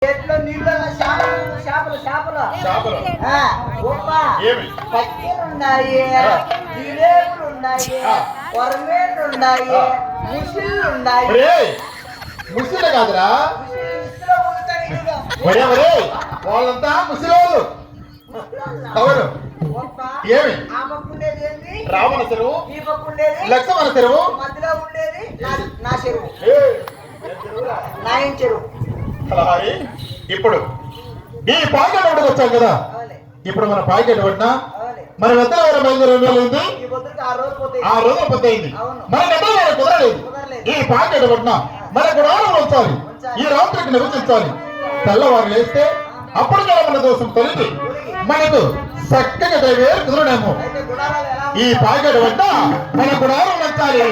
చెట్లో నీళ్ళు చేపలు చేపలు చేపలు పక్కలున్నాయి, జిలేబులు ఉన్నాయి, కొరమేళ్ళు ఉన్నాయి, ముసిళ్ళు ఉన్నాయి. ముసిలు కాదురా, వాళ్ళంతా ముసిలోళ్ళు. అవును. ఏమి రావణ చెరువు, లక్ష్మణ చెరువు, మధ్యలో ఉండేది నా చెరువు, నాయన చెరువు. ఇప్పుడు ఈ పాకెట్ ఒకటికి వచ్చాం కదా, ఇప్పుడు మన పాకెట్ పట్టినా మన వెత్తల బయలుదేరింది 6 రోజులు పొద్దయింది. మన గతంలో కుదరలేదు. ఈ పాకెట్ పట్టినా మన గుడారం ఉంచాలి, ఈ రాత్రికి నివసించాలి. తెల్లవారు లేస్తే అప్పుడు మన దోషం తొలిగి మనకు చక్కగా దైవేరు కుదరడేమో. ఈ పాకెట్ పట్ట మన గుడారం ఉంచాలి.